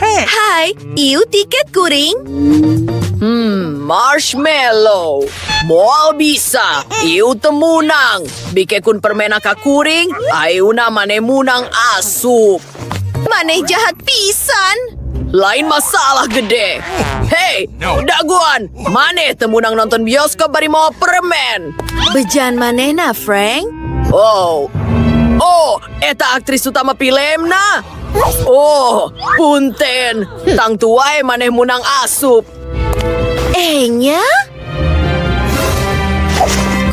Hai, iu tiket kuring. Marshmallow. Moal bisa. Iu temunang. Bikekun permena ka kuring. Ayuna mane munang asup. Maneh jahat pisan. Lain masalah gede. Hei, daguan. Mane temunang nonton bioskop bari mau permen. Bejan manehna, Frank. Oh, eta aktris utama filmna. Oh, punten. Tang tuae maneh munang asup. Nya?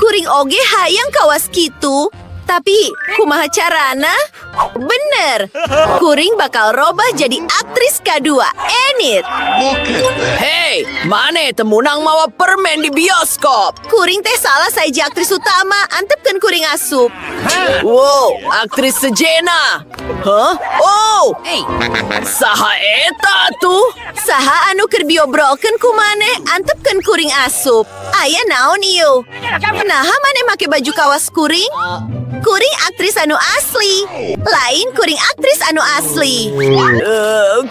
Kuring oge hayang kawas kitu. Tapi, kumaha carana? Bener, kuring bakal robah jadi aktris kedua, Enid. Hei, mane temunang mawa permen di bioskop. Kuring teh salah saja aktris utama, antepkeun kuring asup. Wow, aktris sejena. Hah? Oh, saha eta tuh? Saha anu keur biobrolkeun ku maneh, antepkeun kuring asup. Aya naon ieu? Naha maneh make baju kawas kuring? Kuring aktris anu asli. Lain kuring aktris anu asli.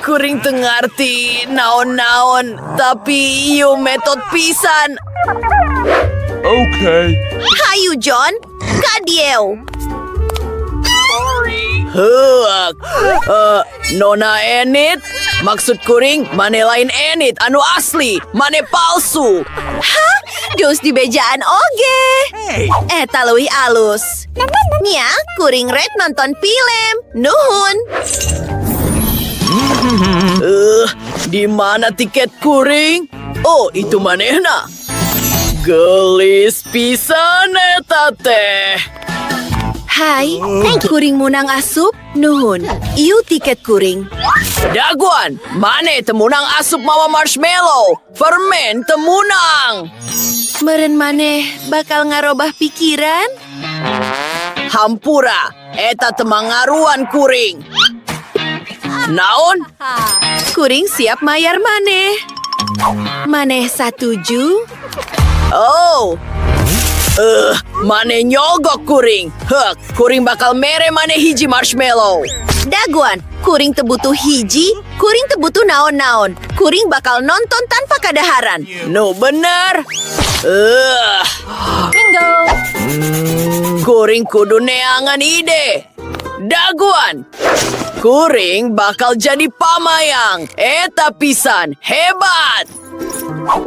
Kuring tengarti naon-naon, tapi ieu metode pisan. Okay. Hayu John, kadieu. Huak. Nona Enid, maksud kuring mane lain Enid anu asli, mane palsu. Hah? Deus di bejaan oge. Eta leuwih alus. Nya, kuring rek nonton film. Nuhun. Di mana tiket kuring? Oh, itu manehna. Gelis pisan eta teh. Hai, kuring munang asup. Nuhun. Iu tiket kuring. Daguan, mane temunang asup mawa marshmallow. Permen temunang. Meren maneh bakal ngarobah pikiran? Hampura, eta temangaruan kuring. Naon? Kuring siap mayar maneh. Maneh satuju? Oh. Mane nyogok kuring. Hek, kuring bakal mere mane hiji marshmallow. Daguan, kuring tebutuh hiji, kuring tebutuh naon-naon. Kuring bakal nonton tanpa kadaharan. No bener. Bingo. Kuring kudu neangan ide. Daguan. Kuring bakal jadi pamayang. Eta pisan hebat.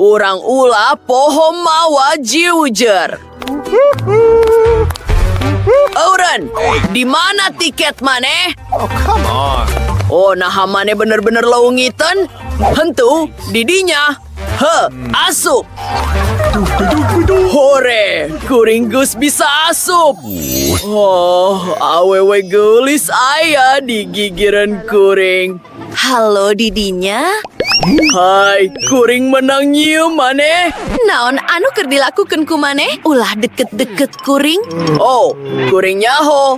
Urang ulah poho mawa jiujer. Auren, di mana tiket maneh? Oh, come on. Oh, nah mane bener-bener leungiten? Hentu, didinya. Asup. Hore, kuring gus bisa asup. Oh, awewe gelis aya di gigiran kuring. Halo didinya. Hai, kuring menang nyium maneh. Naon anu keur dilakukeun ku maneh? Ulah deket-deket kuring. Oh, kuring nyaho.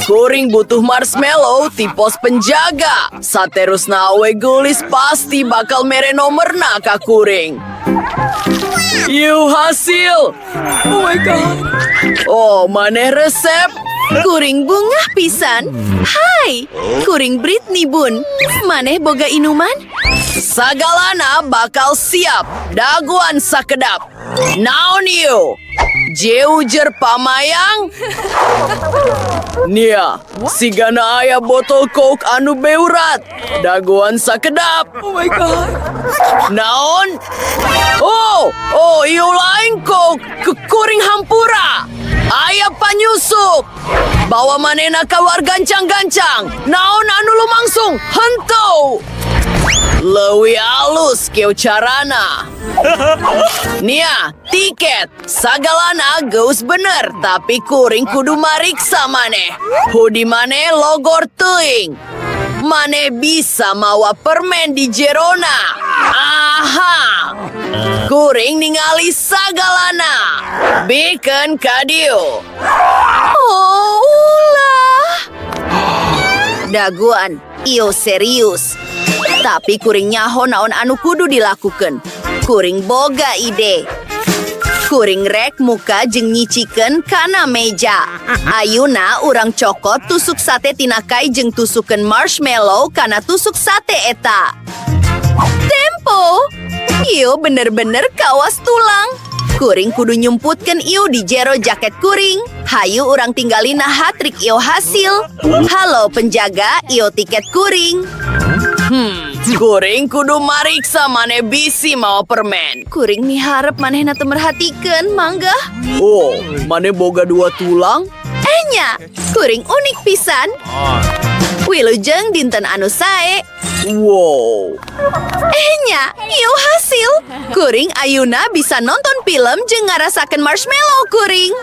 Kuring butuh marshmallow ti pos penjaga. Saterusna awe gelis pasti bakal mere nomerna ka kuring. Yuh hasil. Oh my god. Oh, maneh resep. Kuring bungah pisan. Hai, kuring Britney bun. Maneh boga inuman? Sagalana bakal siap. Daguan sakedap. Naon ieu? Jeujer pamayang? Nia, sigana aya botol coke anu beurat. Daguan sakedap. Oh my god. Naon? Oh, ieu lain coke. Kuring hampura. Aya panyusuk. Bawa manena kawar gancang-gancang. Naon anu lumangsung? Henteu. Leuwih alus keu carana. Nia, tiket. Sagalana geus bener, tapi kuring kudu mariksa maneh. Hudi maneh logor teuing. Maneh bisa mawa permen di jerona. Aha. Kuring ningali sagalana. Bikeun ka dieu. Oh, ulah. Daguan, iyo serius. Tapi kuring nyaho naon anu kudu dilakukeun. Kuring boga ide. Kuring rek muka jeung nyicikeun kana meja. Ayeuna urang cokot tusuk sate tinakai jeung tusukeun marshmallow kana tusuk sate eta. Tempo! Ieu bener-bener kawas tulang. Kuring kudu nyumputkeun ieu di jero jaket kuring. Hayu urang tinggalina hatrik ieu hasil. Halo penjaga, ieu tiket kuring. Kuring kudu mariksa maneh bisi mau permen. Kuring miharep manehna teu merhatikeun, mangga. Oh, maneh boga 2 tulang? Enya, kuring unik pisan. Wilujeng dinten anu sae. Wow. Enya, ieu hasil. Kuring ayeuna bisa nonton film jeung ngarasakeun marshmallow kuring.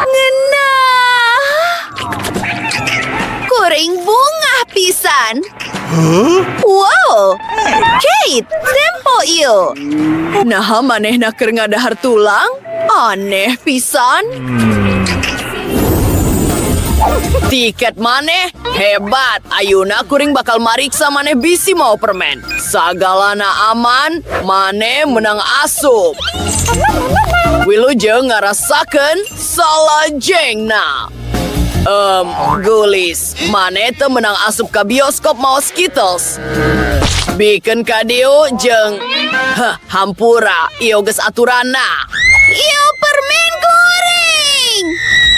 Ngeunah. Kuring bungah pisan. Wow, Kate, tempo ieu. Nah, manehna keur ngadahar tulang? Aneh pisan. Tiket maneh hebat. Ayeuna kuring bakal mariksa maneh bisi mau permen. Sagalana aman, maneh menang asup. Wilujeng ngarasakeun salajengna. Gulis, maneh teu menang asup ka bioskop mau Skittles. Bikin ka dieu jeung hampura, ieu geus aturanna. Ieu permen kuring.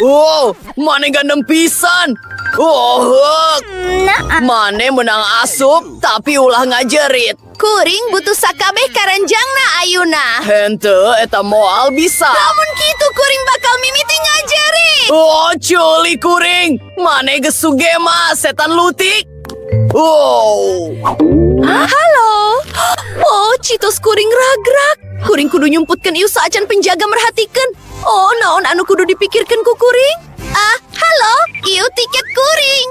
Oh, maneh gandeng pisan. Oh, maneh menang asup tapi ulah ngajerit. Kuring butuh sakabeh karanjangna ayeuna. Henteu eta moal bisa. Lamun kitu kuring bakal mimiti ngajarit. Oh, culi kuring. Maneh geus sugema setan lutik. Oh. Halo. Oh, Citos kuring ragrak. Kuring kudu nyumputkeun ieu saacan penjaga merhatikeun. Oh, naon anu kudu dipikirkeun ku kuring? Halo, ieu tiket kuring.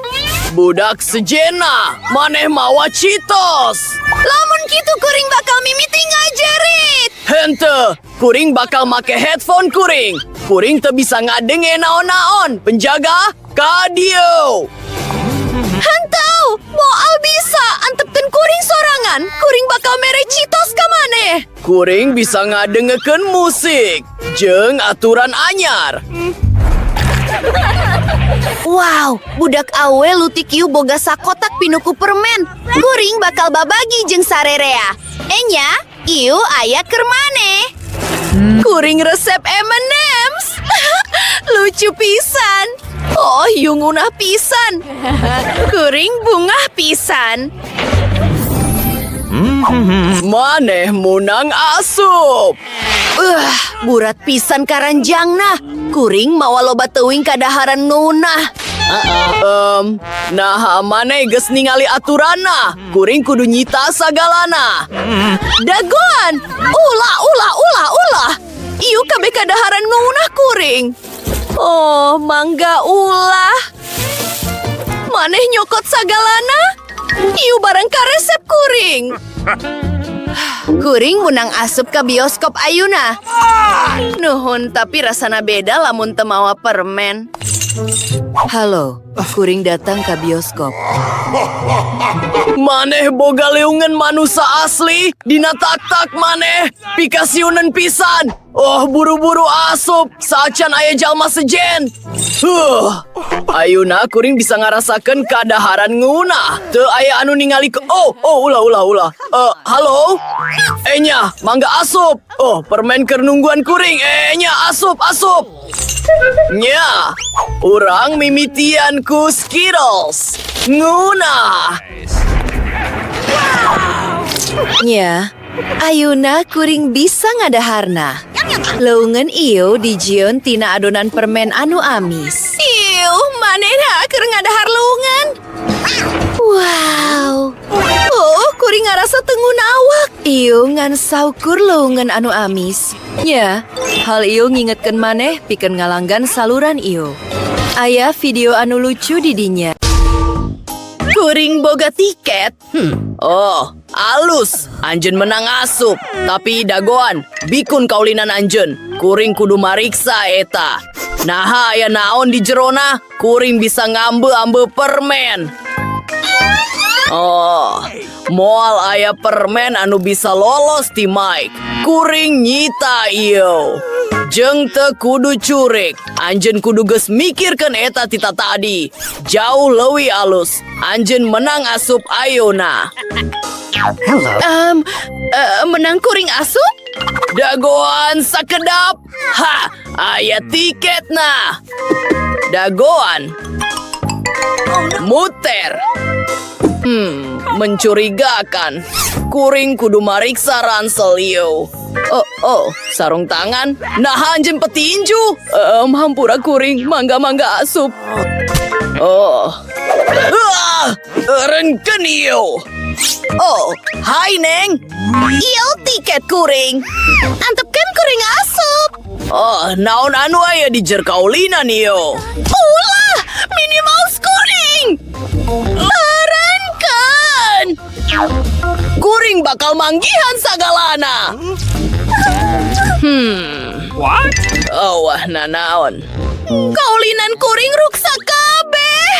Budak sejena, maneh mawa Citos. Lamun kitu kuring bakal mimiti ngajarit. Henteu, kuring bakal make headphone kuring. Kuring teu bisa ngadenge naon-naon. Penjaga, ka dieu. Henteu, moal bisa antepkeun kuring sorangan. Kuring bakal mere Citos ka maneh. Kuring bisa ngadengekeun musik jeung aturan anyar. Wow, budak awe lutik ieu boga sakotak pinuku permen. Kuring bakal babagi jeung sarerea. Enya, ieu aya keur maneh. Kuring resep M&M's. Lucu pisan. Oh, ieu ngunah pisan. Kuring bungah pisan. Maneh munang asup. Burat pisan karanjangna. Kuring mawa loba teuing kadaharan nunah. Nah maneh geus ningali aturanna. Kuring kudu nyita sagalana. Dagon! Ulah! Ieu kabeh kadaharan ngunah kuring. Oh, mangga ulah. Maneh nyokot sagalana? Ieu barang karesep kuring. Kuring munang asup ka bioskop ayeuna. Nuhun, tapi rasana beda lamun teu mawa permen. Halo, kuring datang ke bioskop. Maneh boga leungeun manusia asli. Dina tak-tak maneh pikasiunan pisan. Oh, buru-buru asup. Sacan aya jalma sejen. Ayeuna kuring bisa ngarasakeun kadaharan ngunah. Teu aya anu ningali ke... ulah. Halo? Enya, mangga asup. Oh, permen keur nungguan kuring. Enya, asup. Nya, urang mimitian ku Skittles. Ngunah. Nya, ayeuna kuring bisa ngadaharna. Leungeun ieu dijieun tina adonan permen anu amis. Manehna keur ngadahar leungeun. Wow. Oh, kuring ngarasa teu ngunawak. Ieu ngan saukur leungeun anu amis. Nya, hal ieu ngingetkeun maneh pikeun ngalanggan saluran ieu. Aya video anu lucu di dinya. Kuring boga tiket. Oh, alus. Anjeun menang asup. Tapi dagoan, bikun kaulinan anjeun. Kuring kudu mariksa eta. Nah, aya naon di jerona? Kuring bisa ngambe-ambe permen. Oh, moal aya permen anu bisa lolos ti Mike. Kuring nyita ieu. Jeng te kudu curik. Anjen kudu geus mikirkeun eta tita tadi. Jauh leuwih alus. Anjen menang asup ayeuna. Menang kuring asup? Dagoan sakedap. Ha, aya tiketna. Dagoan. Muter. Mencurigakan. Kuring kudu mariksa ransel ieu. Oh, sarung tangan. Nah, anjen petinju. Hampura kuring, mangga-mangga asup. Oh. Renken ieu. Oh, hai Neng. Iyo tiket kuring. Antepkeun kuring asup. Oh, naon anu aya di jer kaulinan ieu. Ulah, Minnie Mouse kuring. Renken. Kuring bakal manggihan sagalana. What? Oh, wah nanaon. Kaulinan kuring ruksak kabeh.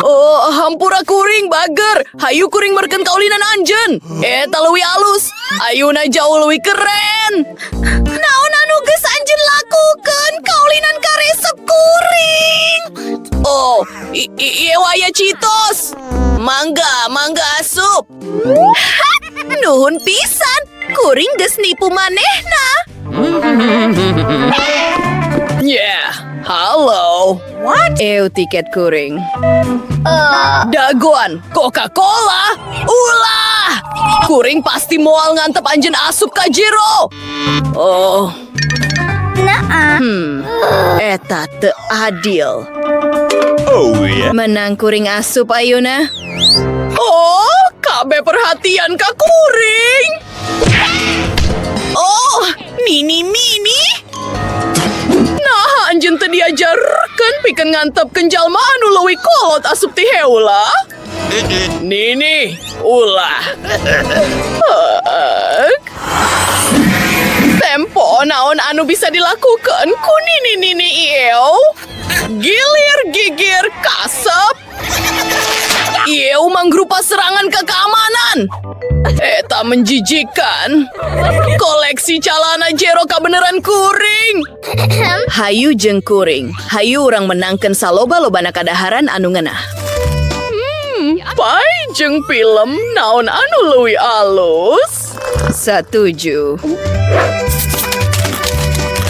Oh, hampura kuring bager. Hayu kuring merken kaulinan anjen. Eta leuwih alus. Ayuna jauh leuwih keren. Naon anu geus anjeun lakukeun kaulinan karesep kuring. Oh, ieu aya Citos. Mangga asup. Nuhun pisan. Kuring geus nipu manehna. Yeah, halo. What? Tiket kuring. Dagoan, Coca-Cola. Ulah. Kuring pasti moal ngantep anjen asup ka jero. Oh. Eta teu adil. Oh yeah. Menang kuring asup ayeuna. Oh, kabeh perhatian ka kuring. Oh, Mini. Nah, anjeun teu diajarkeun pikeun ngantepkeun jalma anu leuwih kolot asup ti heula. Nini, ulah. Tempo naon anu bisa dilakukan ku Nini ieu? Gilir gigir kasep. Ieu mangrupa serangan ke keamanan. Eta menjijikan. Koleksi calana jero kabeneran kuring. Hayu jeung kuring. Hayu urang menangkeun saloba-lobana kadaharan anu ngeunah. Pai jeung film naon anu leuwih alus. Satuju.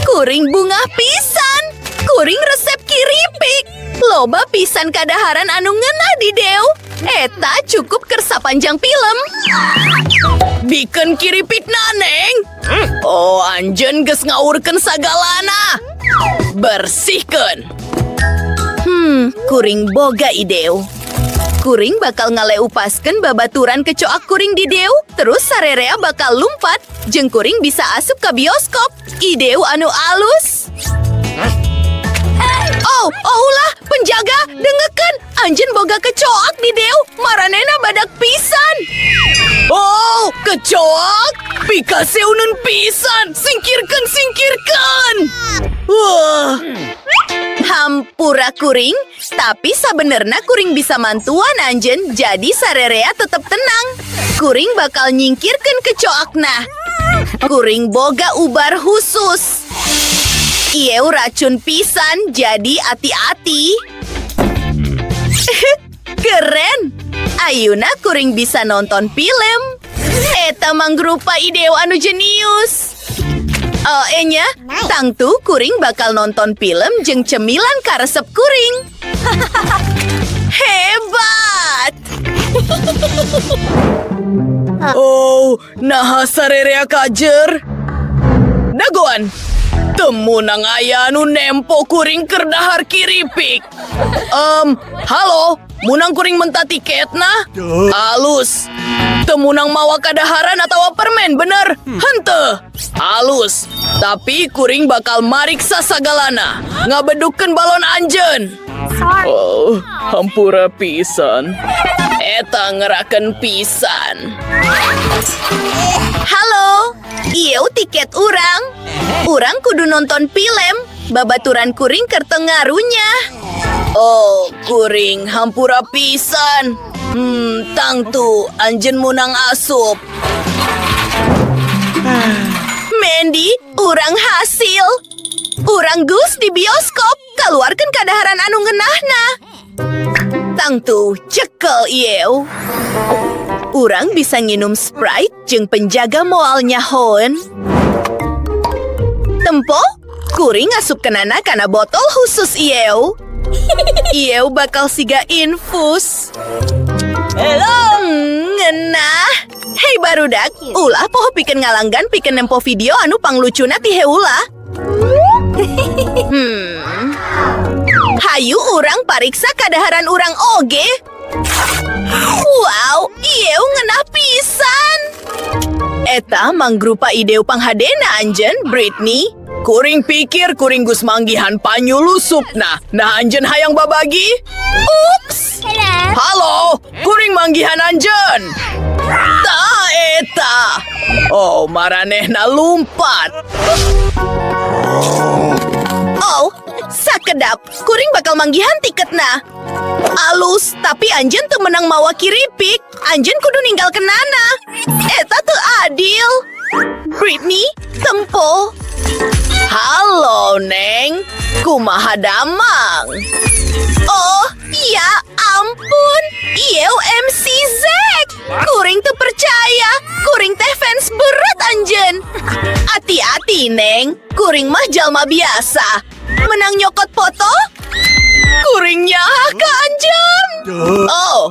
Kuring bunga pisan. Kuring resep kiripik. Loba pisan kadaharan anu ngeunah di deu. Eta cukup kersa panjang film. Bikin kiripik Neng. Oh, anjen geus ngawurkeun sagalana. Bersihkeun. Kuring boga ideu. Kuring bakal ngaleupaskeun babaturan kecoak kuring di deu, terus sarerea bakal lumpat, jeung kuring bisa asup ke bioskop. Ideu anu alus. Oh, ulah, penjaga, dengekeun. Anjeun boga kecoak di deu, maranena badak pisan. Oh, kecoak. Pikaseuneun pisan. Singkirkeun. Wah. Hampura kuring, tapi sabenerna kuring bisa mantuan anjeun, jadi sarerea tetep tenang. Kuring bakal nyingkirkeun kecoakna. Kuring boga ubar khusus. Ieu racun pisan, jadi hati-hati. Keren. Ayeuna kuring bisa nonton film. Eta mangrupa ideu anu jenius. Enya, tangtu kuring bakal nonton film jeung cemilan karesep kuring. Hebat. Oh, naha sarerea kajer. Dagoan. Temunang aya anu nempo kuring keur dahar kiripik. Halo, munang kuring menta tiketna? Alus. Temunang mawa kadaharan atau permen, bener? Henteu. Alus. Tapi kuring bakal mariksa sagalana. Ngabedukeun balon anjeun. Oh, hampura pisan. Eta ngerakeun pisan. Halo, ieu tiket urang. Urang kudu nonton film. Babaturan kuring keur teu ngarunya. Oh, kuring hampura pisan. Tangtu anjeun munang asup. Mandy, Urang hasil. Urang Gus di bioskop. Keluarkan kadaharan anu ngeunahna. Tangtu cekel ieu. Urang bisa nginum Sprite jeung penjaga moalnya Hoen. Tempo, kuring ngasupkeunana kana botol khusus ieu. Ieu bakal siga infus. Ngeunah. Hei barudak, ulah poho pikeun ngalanggan pikeun nempo video anu panglucuna ti heula. Hayu urang pariksa kadaharan urang oge. Wow, ieu ngeunah pisan. Eta manggrupa ideu panghadena anjeun, Britney. Kuring pikir kuring Gus manggihan panyulusupna. Nah anjeun hayang babagi? Ups. Halo, kuring manggihan anjeun. Ta eta. Oh, maranehna lumpat. Oh, sakedap. Kuring bakal manggihan tiketna. Alus, tapi anjeun tuh menang mawa kiripik. Anjeun kudu ninggalkeunana. Eta tuh adil. Britney, tempo. Halo, Neng. Kumaha damang? Oh, ya ampun. Ieu MC Zack. Kuring tuh percaya. Kuring teh fans berat anjeun. Hati-hati, Neng. Kuring mah jalma biasa. Menang nyokot foto? Kuringnya ke anjeun. Oh,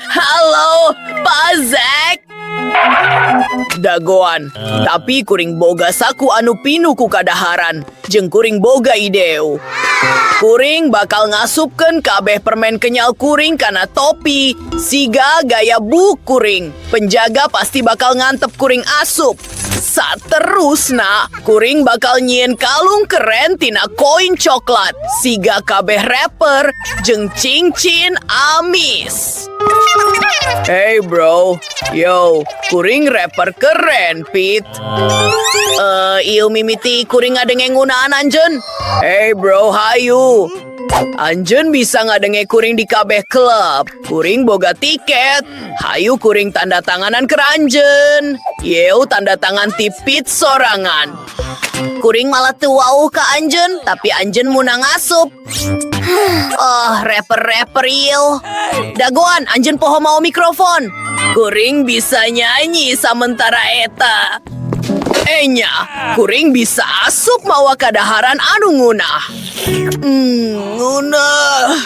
halo, Pak Zack. Dagoan, tapi kuring boga saku anu pinu ku kadaharan, jeung kuring boga ideu. Kuring bakal ngasupkeun kabeh permen kenyal kuring kana topi, siga gaya buk kuring. Penjaga pasti bakal ngantep kuring asup. Saterusna, kuring bakal nyieun kalung keren tina koin coklat, siga kabeh rapper jeung cincin amis. Hey bro, yo, kuring rapper keren, Pit. Ieu mimiti kuring ngadenge ngunaan anjeun. Hey bro, hayu. Anjeun bisa ngadenge kuring di kabeh klub. Kuring boga tiket. Hayu kuring tanda tanganan keranjeun. Yeu tanda tangan ti Pit sorangan. Kuring malah teu wauh ka anjeun, tapi anjeun munang asup. Oh, rapper-rapper ieu. Dagoan, anjeun poho mau mikrofon. Kuring bisa nyanyi sementara eta. Enya, kuring bisa asup mawa kadaharan anu ngunah. Ngunah.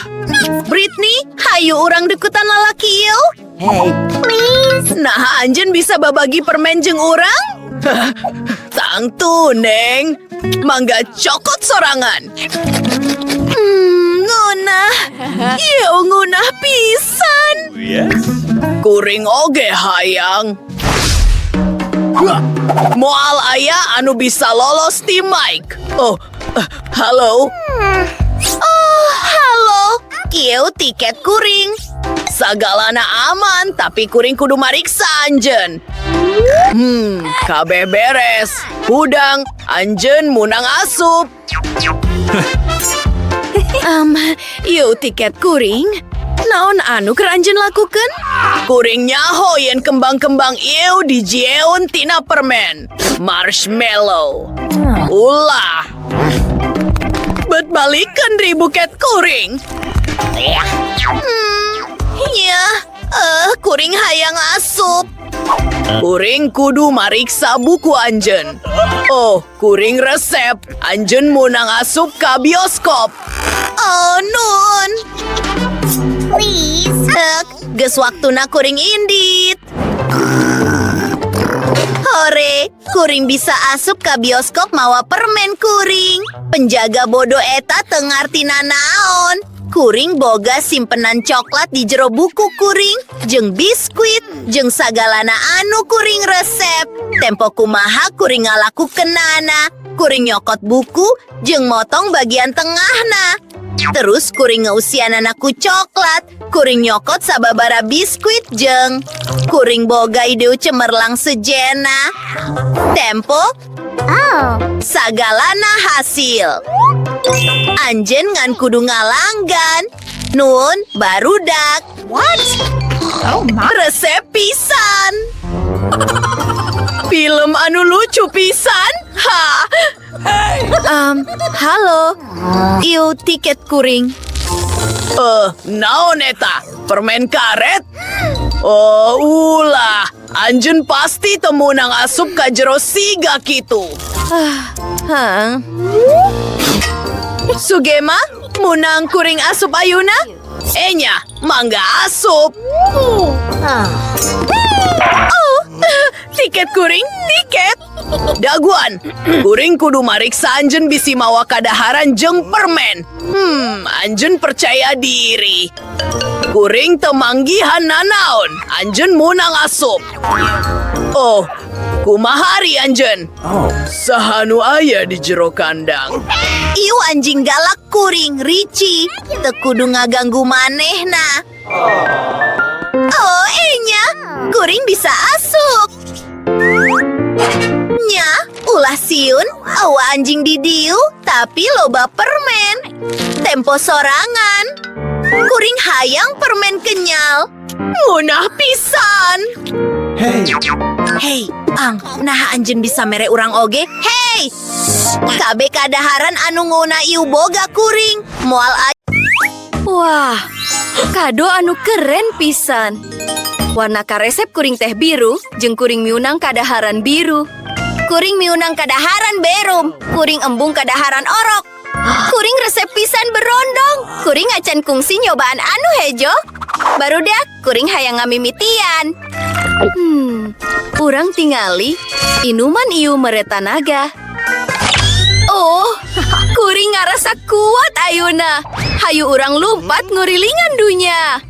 Britney, hayu urang dekutan lalaki ieu. Hey, Please. Nah, anjeun bisa babagi permen jeung urang? tangtu, Neng. Mangga cokot sorangan. Ngunah. Ieu ngunah pisan. Yes. Kuring oge hayang. Moal aya anu bisa lolos ti mic. Oh, halo. Oh, halo. Ieu tiket kuring. Sagalana aman, tapi kuring kudu mariksa anjeun. Kabeh beres. Hudang, anjeun munang asup. Ieu tiket kuring. Naon anu keur anjeun lakukeun? Kuring nyaho yen kembang-kembang ieu dijieun tina permen. Marshmallow. Ulah. Bet balikeun deui buket kuring. Kuring hayang asup. Kuring kudu mariksa buku anjeun. Oh, kuring resep. Anjeun munang asup ka bioskop. Oh, nun. Please. Geus waktuna kuring indit. Hore, kuring bisa asup ka bioskop mawa permen kuring. Penjaga bodoh eta teu ngartina naon. Kuring boga simpenan coklat di jero buku kuring, jeung biskuit, jeung sagalana anu kuring resep. Tempo kumaha kuring ngalakukeunana. Kuring nyokot buku, jeung motong bagian tengahna. Terus kuring ngeusianana ku coklat. Kuring nyokot sababara biskuit jeung kuring boga ideu cemerlang sejena. Tempo sagalana hasil. Anjeun ngan kudu ngalanggan. Nun, barudak. What? Oh my. Resep pisan. Film anu lucu pisan. Halo. Iu tiket kuring. Naon eta? Permen karet? Oh, ulah. Anjeun pasti temunang asup ka jero siga kitu. Hah? Sugema, munang kuring asup ayuna? Enya, mangga asup. Tiket kuring, tiket. Daguan, kuring kudu mariksa anjeun bisi mawa kadaharan jeung permen. Anjeun percaya diri. Kuring teu manggihan nanaon, anjeun munang asup. Oh, kumahari anjeun? Sahanu aya di jero kandang. Iu anjing galak kuring, Ricci. Teu kudu ngaganggu manehna. Oh, enya. Kuring bisa asup. Nya, ulah siun, awa anjing di diu, tapi loba permen. Tempo sorangan. Kuring hayang permen kenyal. Munah pisan. Hei, ang, nah anjeun bisa mere urang oge. Hei! Kabe kadaharan anu nguna iu boga kuring. Moal Wah, kado anu keren pisan. Warna karesep kuring teh biru, jeung kuring miunang kadaharan biru. Kuring miunang kadaharan berum, kuring embung kadaharan orok. Kuring resep pisan berondong. Kuring acan kungsi nyobaan anu hejo. Barudak, kuring hayang ngamimitian. Urang tingali, inuman iu mereta naga. Oh, kuring ngarasa kuat ayuna. Hayu urang lumpat ngurilingan dunya.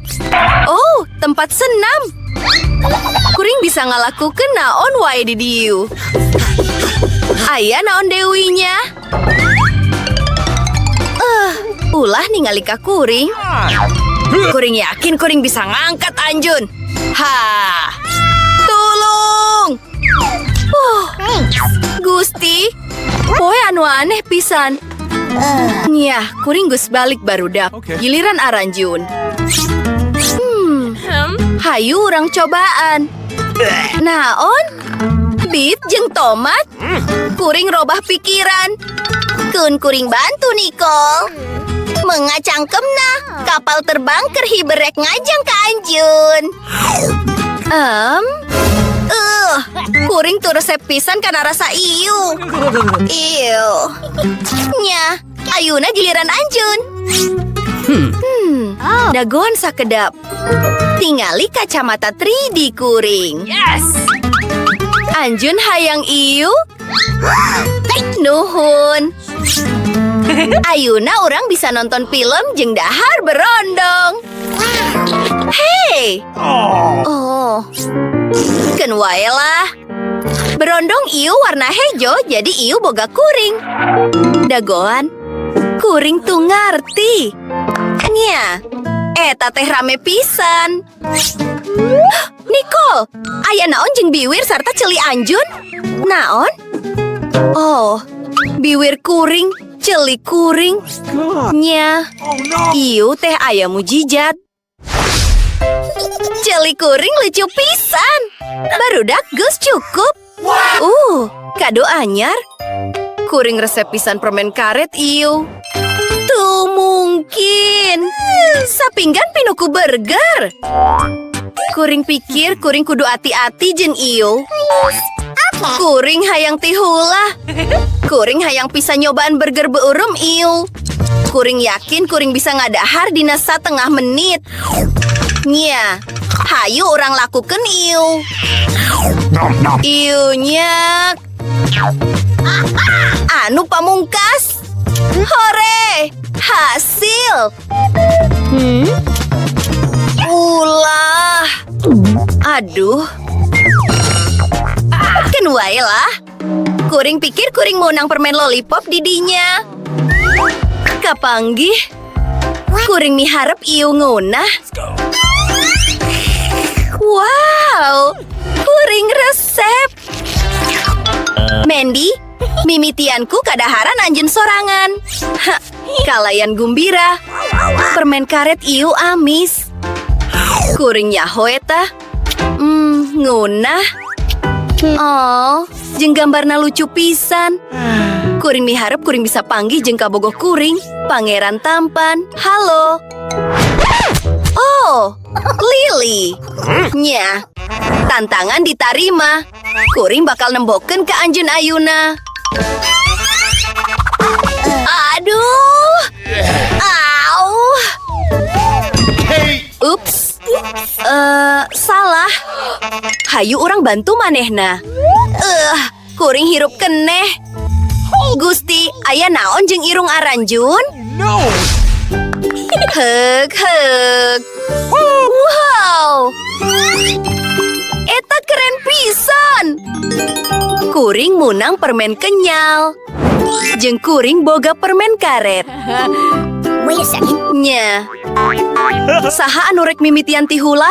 Oh, tempat senam. Kuring bisa ngalakukeun naon wae di dieu. Aya naon dewinya? Ulah ningali ka kuring. Kuring yakin kuring bisa ngangkat anjeun. Tulung! Gusti, poe anu aneh pisan. Nyah, kuring geus balik barudak. Giliran Aranjun. Hayu urang cobaan. Naon? Beef jeung tomat? Kuring robah pikiran. Kun kuring bantu Nicole. Mengacangkemna, kapal terbang kerhiberek ngajang ka Anjun. Kuring tuh resep pisan karena rasa iu. Nya, ayuna giliran Anjun. Dagoan sakedap. Tingali kacamata 3D kuring. Yes. Anjun hayang iu. Nuhun. Ayuna orang bisa nonton film jeung dahar berondong. Hei. Oh. Keun wae lah. Berondong iu warna hejo jadi iu boga kuring. Dagoan. Kuring tuh ngarti. Nya. Eta teh rame pisan. Nicole, aya naon jeung biwir sarta celi Anjun? Naon? Oh, biwir kuring, celi kuring. Nya. Iu teh aya mujijat. Celi kuring lucu pisan. Barudak geus cukup. Kado anyar. Kuring resep pisan permen karet iu. Tuh mungkin. Sapinggan pinuku burger. Kuring pikir kuring kudu ati-ati jeung iu. Kuring hayang tihula. Kuring hayang bisa nyobaan burger beureum iu. Kuring yakin kuring bisa ngadahar dina satengah menit. Nya, hayu orang lakukeun iu. Iu nyak. Anu pamungkas. Hore! Hasil! Ulah! Aduh! Kan wae lah. Kuring pikir kuring mau nang permen lollipop didinya. Kapanggih. Kuring miharep iu ngunah. Wow! Kuring resep. Mandy, mimitianku kadaharan anjeun sorangan. Kalayan gumbira. Permen karet iu amis. Kuring nyaho eta. Ngunah. Oh, jeung gambarna lucu pisan. Kuring miharep kuring bisa panggih jeung kabogoh kuring. Pangeran tampan. Halo. Oh, Lily. Nya, tantangan ditarima. Kuring bakal nembokeun ke anjeun ayeuna. Aduh. Au. Ups. Salah. Hayu orang bantu manehna. Kuring hirup keneh. Gusti, aya naon jeung irung Aranjun? No! Heg. Wow. Eta keren pisan. Kuring munang permen kenyal. Jeung kuring boga permen karet. Nya. Saha anu rek mimitian ti hula?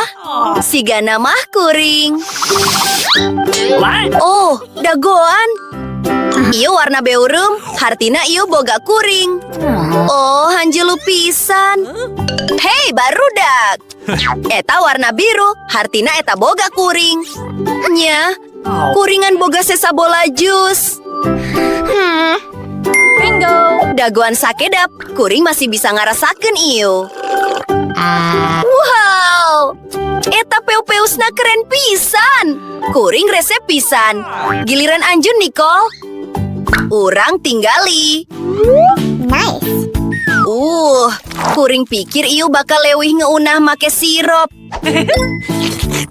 Sigana mah kuring. Oh, dagoan. Ieu warna beureum, hartina ieu boga kuring. Oh, hanjelu pisan. Hei, barudak. Eta warna biru, hartina eta boga kuring. Nya, kuringan boga sesa bola jus. Bingo. Dagoan sakedap, kuring masih bisa ngarasakeun ieu. Wow. Eta peu-peusna keren pisan. Kuring resep pisan. Giliran Anjun, Nicole. Urang tinggali. Nice. Kuring pikir ieu bakal leuwih ngeunah make sirup.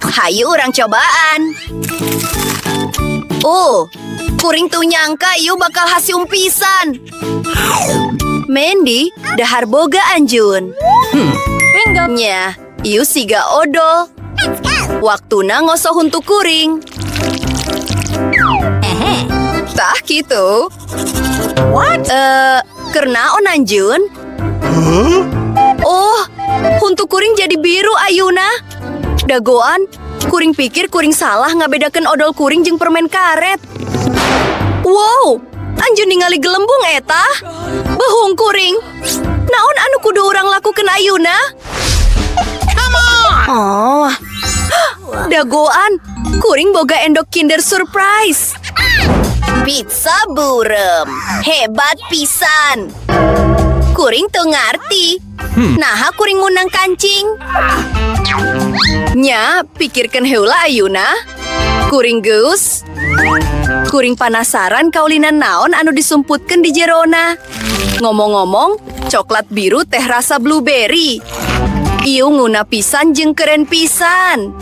Hayu urang cobaan. Kuring tuh nyangka ieu bakal hasium pisan. Mandy, dahar boga Anjun. Bingo. Nya, ieu siga odol. Waktuna ngoso huntu kuring. Tah gitu. What? Kernaon Anjun? Oh, huntu kuring jadi biru ayeuna. Dagoan, kuring pikir kuring salah ngabedakeun odol kuring jeung permen karet. Wow, Anjun ningali gelembung eta. Behung kuring. Naon anu kudu urang lakukeun ayeuna? Come on. Oh. Dagoan, kuring boga endok Kinder Surprise. Pizza burem. Hebat pisan. Kuring tuh ngarti. Naha kuring munang kancing. Nya, pikirkeun heula ayeuna. Kuring geus. Kuring penasaran kaulinan naon anu disumputkeun di jerona. Ngomong-ngomong, coklat biru teh rasa blueberry. Ieu nguna pisan jeung keren pisan.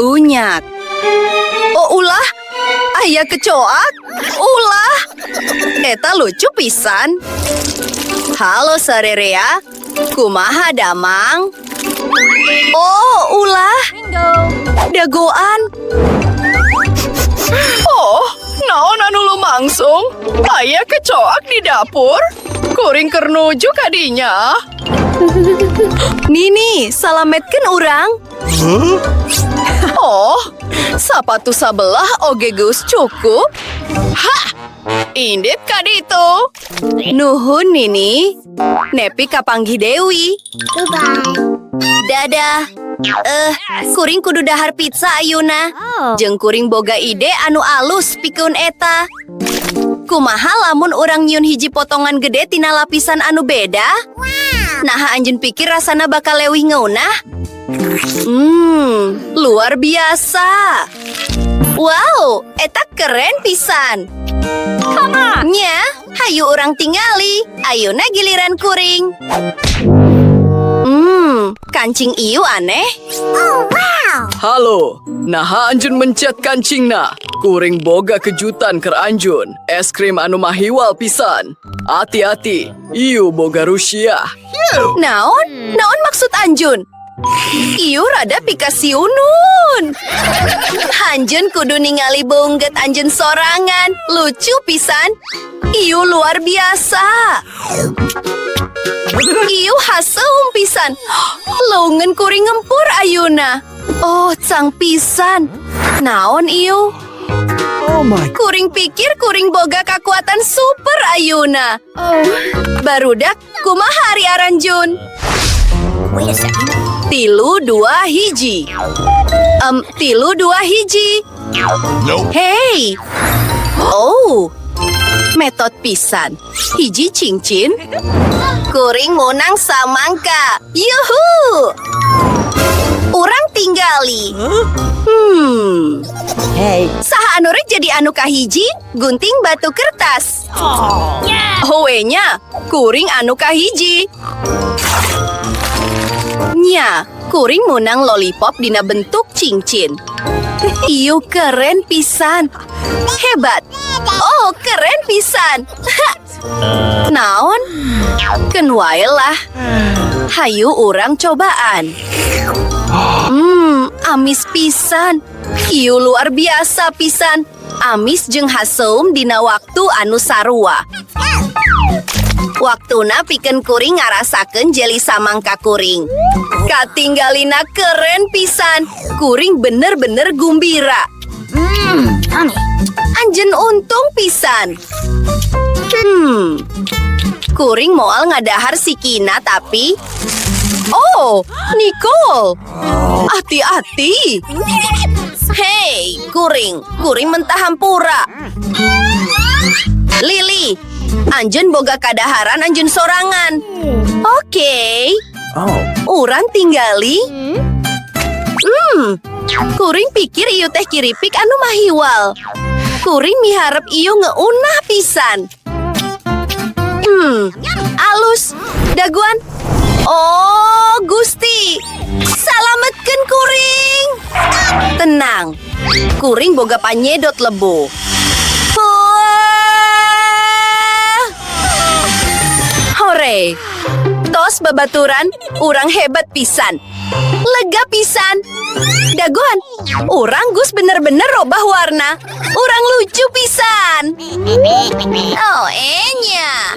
Unyak. Oh ulah, aya kecoak. Ulah. Eta lucu pisan. Halo Sarerea, kumaha damang? Oh ulah. Dagoan. Oh, naon anu lumangsung? Aya kecoak di dapur? Kuring keur nuju kadinya. Nini, salametkeun urang. Oh, sapatu sabelah oge geus cukup. Hah, indit kaditu. Nuhun Nini. Nepi kapanggih Dewi. Goodbye. Dadah. Kuring kudu dahar pizza ayeuna. Jeung kuring boga ide anu alus pikeun eta. Kumaha lamun urang nyieun hiji potongan gede tina lapisan anu beda? Nah, Anjun pikir rasana bakal leuwih ngeunah. Luar biasa. Wow, eta keren pisan. Nya, hayu urang tingali. Ayeuna giliran kuring. Kancing ieu aneh. Oh, wow. Halo, naha Anjun mencet kancingna. Kuring boga kejutan ker Anjun. Es krim anu mahiwal pisan. Hati-hati, ieu boga Rusia. Naon? Naon maksud Anjun? Ieu rada pikasiunun. Anjun kudu ningali beungget Anjun sorangan. Lucu pisan. Ieu luar biasa. Ieu haseum pisan. Leungeun kuring ngempur ayeuna. Oh, cang pisan. Naon ieu? Kuring pikir kuring boga kekuatan super ayeuna. Barudak, kumaha Ari Aranjun? Wait a second. Tilu 2 hiji. Tilu 2 hiji. Nope. Hei. Oh. Metode pisan. Hiji cincin. Kuring menang samangka. Yuhu. Urang tinggali. Saha anu rek jadi anu kahiji? Gunting batu kertas. Howe-nya, kuring anu kahiji. Nya, kuring menang lollipop dina bentuk cincin. Iu keren pisan. Hebat. Oh, keren pisan. Naon? Keun wae lah. Hayu urang cobaan. Amis pisan. Ieu luar biasa pisan. Amis jeung haseum dina waktu anu sarua. Waktuna pikeun kuring ngarasakeun jeli samangka kuring. Katinggalina keren pisan. Kuring bener-bener gumbira. Anjeun untung pisan. Kuring moal ngadahar si Kina tapi... Oh, Nicole. Hati-hati. Hei, kuring. Kuring mentah hampura. Lili, anjeun boga kadaharan anjeun sorangan. Oke. Urang tinggali. Kuring pikir ieu teh kiripik anu mahiwal. Kuring miharep ieu ngeunah pisan. Alus, daguan. Oh, Gusti. Salametkeun kuring. Tenang. Kuring boga panyedot lebo. Hore. Tos babaturan, urang hebat pisan. Lega pisan. Daguan, urang Gus bener-bener robah warna. Urang lucu pisan. Oh, enya.